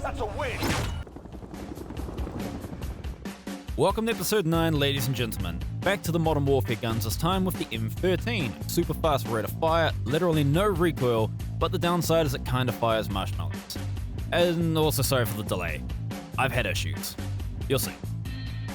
That's a win. Welcome to episode 9, ladies and gentlemen. Back to the Modern Warfare guns, this time with the M13. Super fast rate of fire, literally no recoil, but the downside is it kinda fires marshmallows. And also sorry for the delay. I've had issues. You'll see.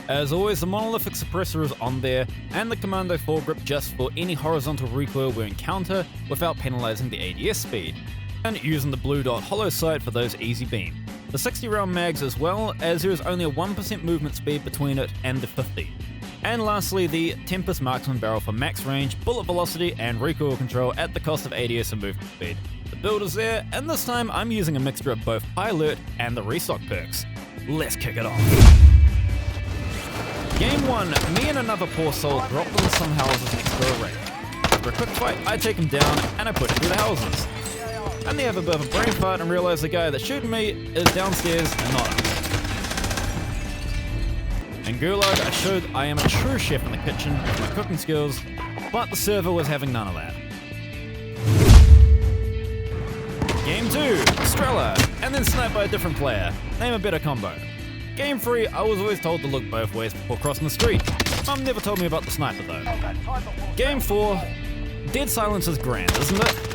As always, the Monolithic Suppressor is on there, and the Commando Foregrip just for any horizontal recoil we encounter without penalizing the ADS speed, and using the blue dot Holo sight for those easy beam. The 60 round mags as well, as there is only a 1% movement speed between it and the 50. And lastly, the Tempest Marksman barrel for max range, bullet velocity, and recoil control at the cost of ADS and movement speed. The build is there, and this time I'm using a mixture of both high alert and the restock perks. Let's kick it off. Game 1, me and another poor soul dropped into some houses next to a raid. After a quick fight, I take him down and I push through the houses. And they have a bit of a brain fart and realize the guy that's shooting me is downstairs and not up. In Gulag, I showed I am a true chef in the kitchen with my cooking skills, but the server was having none of that. Game 2, Strela, and then sniped by a different player. Name a better combo. Game 3, I was always told to look both ways before crossing the street. Mum never told me about the sniper though. Game 4, dead silence is grand, isn't it?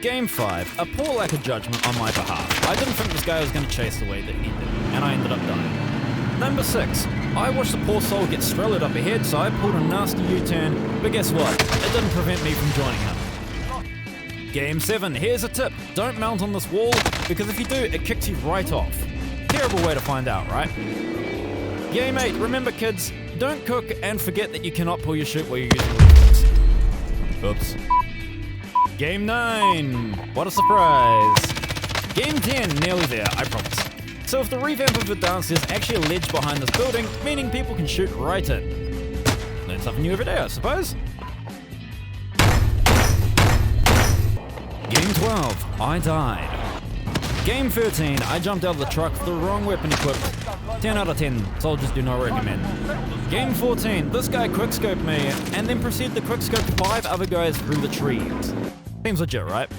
Game 5, a poor lack of judgment on my behalf. I didn't think this guy was going to chase the way that he did, and I ended up dying. Number 6, I watched the poor soul get strelled up ahead, so I pulled a nasty U-turn, but guess what? It didn't prevent me from joining him. Game 7, here's a tip. Don't mount on this wall, because if you do, it kicks you right off. Terrible way to find out, right? Game 8, remember kids, don't cook and forget that you cannot pull your chute while you're using reflex. Oops. Game 9, what a surprise. Game 10, nearly there, I promise. So if the revamp of Verdansk is actually a ledge behind this building, meaning people can shoot right in. Learn something new every day, I suppose. Game 12, I died. Game 13, I jumped out of the truck with the wrong weapon equipped. 10 out of 10, soldiers do not recommend. Game 14, this guy quickscoped me, and then proceeded to quickscope 5 other guys through the trees. Seems legit, right?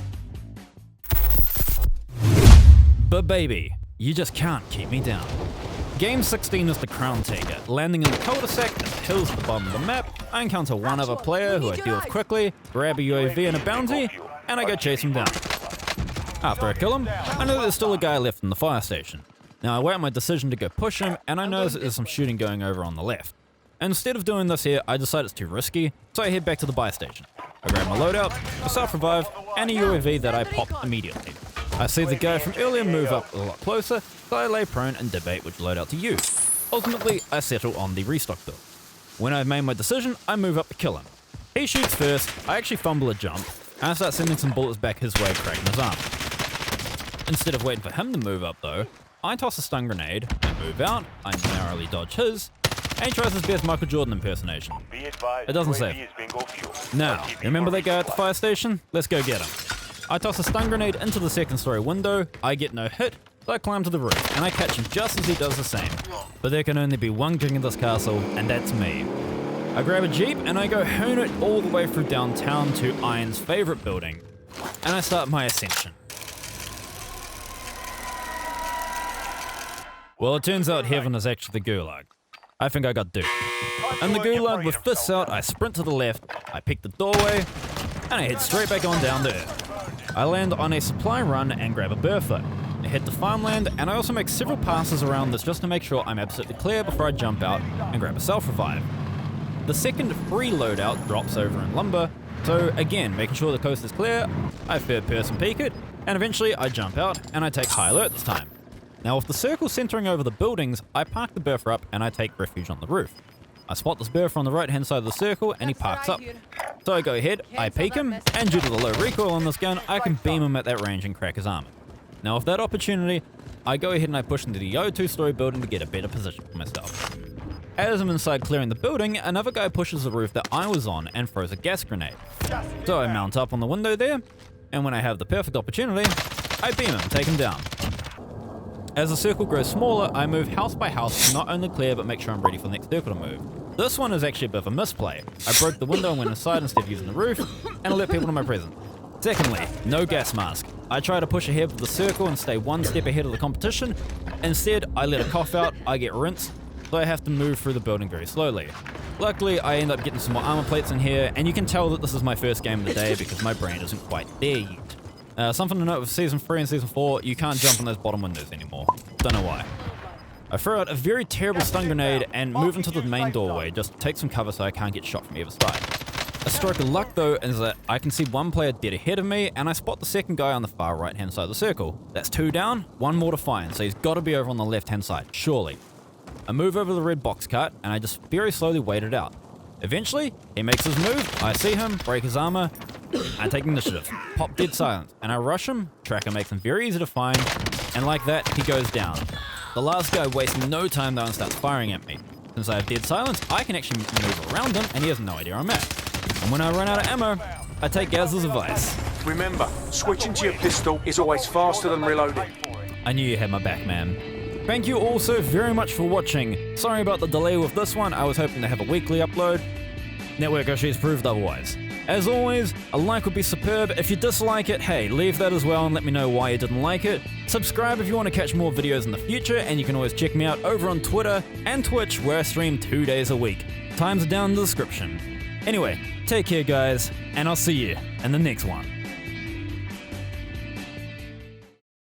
But baby, you just can't keep me down. Game 16 is the Crown Taker. Landing in the cul-de-sac at the hills at the bottom of the map, I encounter one other player who I deal with quickly, grab a UAV and a bounty, and I go chase him down. After I kill him, I know there's still a guy left in the fire station. Now I weigh out my decision to go push him, and I notice that there's some shooting going over on the left. Instead of doing this here, I decide it's too risky, so I head back to the buy station. I grab my loadout, a self-revive, and a UAV that I pop immediately. I see the guy from earlier move up a lot closer, so I lay prone and debate which loadout to use. Ultimately, I settle on the restock build. When I've made my decision, I move up to kill him. He shoots first, I actually fumble a jump, and I start sending some bullets back his way, cracking his arm. Instead of waiting for him to move up though, I toss a stun grenade, I move out, I narrowly dodge his, and he tries his best Michael Jordan impersonation. It doesn't save. Now, remember that guy at the fire station? Let's go get him. I toss a stun grenade into the second story window, I get no hit, so I climb to the roof, and I catch him just as he does the same. But there can only be one king in this castle, and that's me. I grab a jeep, and I go hoon it all the way through downtown to Iron's favorite building, and I start my ascension. Well, it turns out heaven is actually the Gulag. I think I got duped. In the Gulag, with fists out, I sprint to the left, I pick the doorway, and I head straight back on down there. I land on a supply run and grab a Bertha. I head to farmland, and I also make several passes around this just to make sure I'm absolutely clear before I jump out and grab a self-revive. The second free loadout drops over in lumber, so again, making sure the coast is clear, I third person peek it, and eventually I jump out and I take high alert this time. Now with the circle centering over the buildings, I park the Bertha up and I take refuge on the roof. I spot this Bertha on the right hand side of the circle and he parks up. So I go ahead, I peek him, and due to the low recoil on this gun, I can beam him at that range and crack his armor. Now with that opportunity, I go ahead and I push into the two-story building to get a better position for myself. As I'm inside clearing the building, another guy pushes the roof that I was on and throws a gas grenade. So I mount up on the window there, and when I have the perfect opportunity, I beam him, take him down. As the circle grows smaller, I move house by house to not only clear but make sure I'm ready for the next circle to move. This one is actually a bit of a misplay. I broke the window and went inside instead of using the roof, and alert people to my presence. Secondly, no gas mask. I try to push ahead with the circle and stay one step ahead of the competition. Instead, I let a cough out, I get rinsed, so I have to move through the building very slowly. Luckily, I end up getting some more armor plates in here, and you can tell that this is my first game of the day because my brain isn't quite there yet. Something to note with Season 3 and Season 4, you can't jump on those bottom windows anymore. Don't know why. I throw out a very terrible stun grenade and move into the main doorway, just take some cover so I can't get shot from either side. A stroke of luck though is that I can see one player dead ahead of me, and I spot the second guy on the far right hand side of the circle. That's 2 down, 1 more to find, so he's got to be over on the left hand side, surely. I move over the red box cut, and I just very slowly wait it out. Eventually, he makes his move, I see him, break his armor, I take initiative, pop dead silence, and I rush him. Tracker makes him very easy to find, and like that, he goes down. The last guy wastes no time though and starts firing at me. Since I have dead silence, I can actually move around him, and he has no idea I'm at. And when I run out of ammo, I take Gaz's advice. Remember, switching to your pistol is always faster than reloading. I knew you had my back, man. Thank you all so very much for watching. Sorry about the delay with this one, I was hoping to have a weekly upload. Network issues proved otherwise. As always, a like would be superb. If you dislike it, hey, leave that as well and let me know why you didn't like it. Subscribe if you want to catch more videos in the future, and you can always check me out over on Twitter and Twitch, where I stream 2 days a week. Times are down in the description. Anyway, take care guys, and I'll see you in the next one.